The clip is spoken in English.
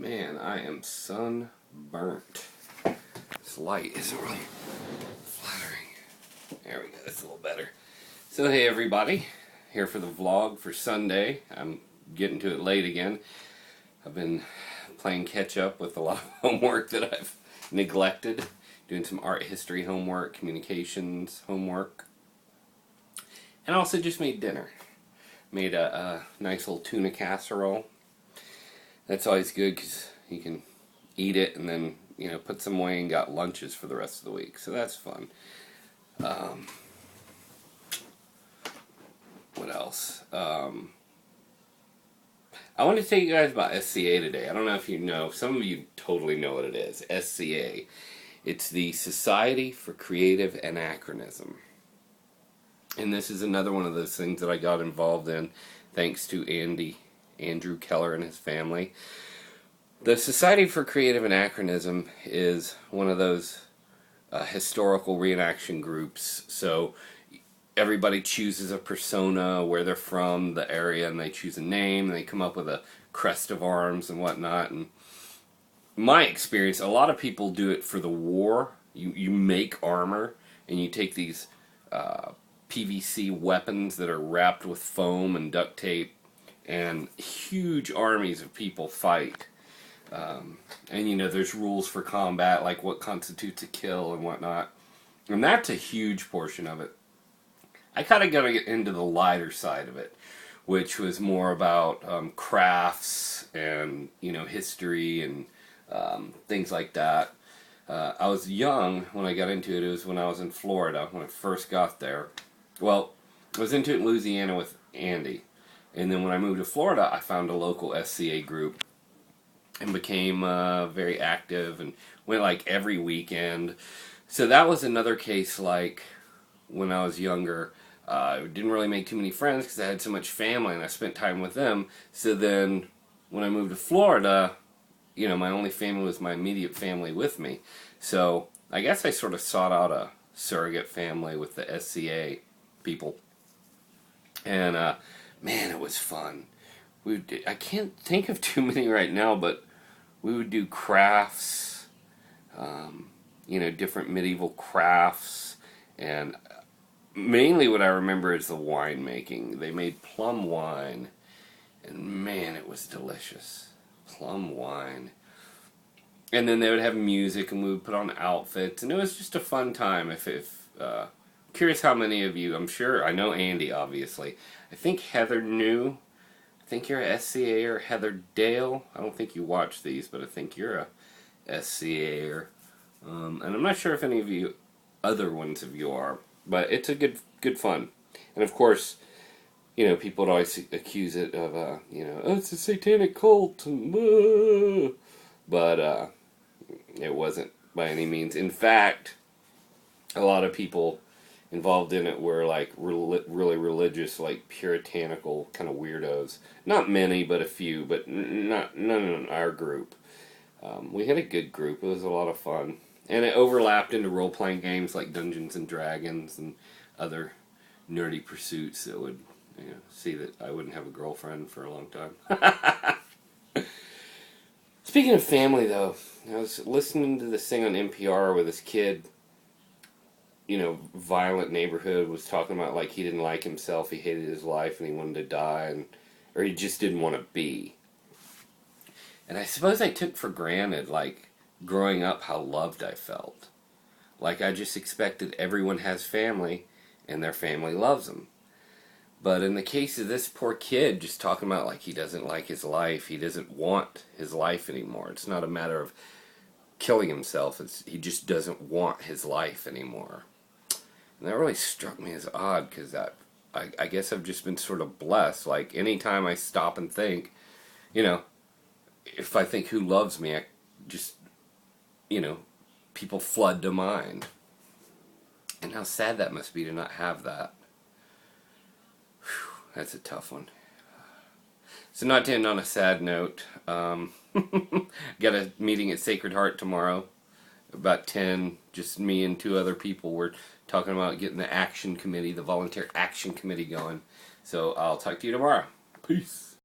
Man, I am sunburnt. This light isn't really flattering. There we go, that's a little better. So hey everybody, here for the vlog for Sunday. I'm getting to it late again. I've been playing catch up with a lot of homework that I've neglected. Doing some art history homework, communications homework. And I also just made dinner. Made a nice little tuna casserole. That's always good because you can eat it and then, put some away and got lunches for the rest of the week. So that's fun. What else? I want to tell you guys about S.C.A. today. I don't know if you know. Some of you totally know what it is. S.C.A. It's the Society for Creative Anachronism. And this is another one of those things that I got involved in thanks to Andrew Keller and his family. The Society for Creative Anachronism is one of those historical reenaction groups. So everybody chooses a persona, where they're from, the area, and they choose a name, and they come up with a crest of arms and whatnot. And my experience, a lot of people do it for the war. You make armor, and you take these PVC weapons that are wrapped with foam and duct tape, and huge armies of people fight. And there's rules for combat, like what constitutes a kill and whatnot. And that's a huge portion of it. I kind of got to get into the lighter side of it, which was more about crafts and, history and things like that. I was young when I got into it. It was when I was in Florida, when I first got there. Well, I was into it in Louisiana with Andy. And then when I moved to Florida, I found a local S.C.A. group and became very active and went like every weekend. So that was another case like when I was younger. I didn't really make too many friends because I had so much family and I spent time with them. So then when I moved to Florida, my only family was my immediate family with me. So I guess I sort of sought out a surrogate family with the S.C.A. people. And man, it was fun. I can't think of too many right now, but we would do crafts, different medieval crafts, and mainly what I remember is the wine making. They made plum wine, and man, it was delicious. Plum wine. And then they would have music, and we would put on outfits, and it was just a fun time. Curious how many of you, I'm sure, I know Andy, obviously. I think Heather knew. I think you're a S.C.A. or Heather Dale. I don't think you watch these, but I think you're a S.C.A. And I'm not sure if any of you, other ones of you are. But it's a good fun. And of course, people would always accuse it of, oh, it's a satanic cult. But it wasn't by any means. In fact, a lot of people involved in it were like really religious, like puritanical kind of weirdos. Not many, but a few, but none in our group. We had a good group. It was a lot of fun. And it overlapped into role-playing games like Dungeons and Dragons and other nerdy pursuits that would see that I wouldn't have a girlfriend for a long time. Speaking of family, though, I was listening to this thing on NPR where this kid, violent neighborhood, was talking about like he didn't like himself, he hated his life, and he wanted to die, or he just didn't want to be. And I suppose I took for granted, like, growing up, how loved I felt. Like, I just expected everyone has family, and their family loves them. But in the case of this poor kid, just talking about, like, he doesn't like his life, he doesn't want his life anymore. It's not a matter of killing himself, he just doesn't want his life anymore. And that really struck me as odd, because I guess I've just been sort of blessed. Like, anytime I stop and think, if I think who loves me, I just, people flood to mind. And how sad that must be to not have that. Whew, that's a tough one. So not to end on a sad note, got a meeting at Sacred Heart tomorrow. About 10, just me and 2 other people. We're talking about getting the action committee, the volunteer action committee going. So I'll talk to you tomorrow. Peace.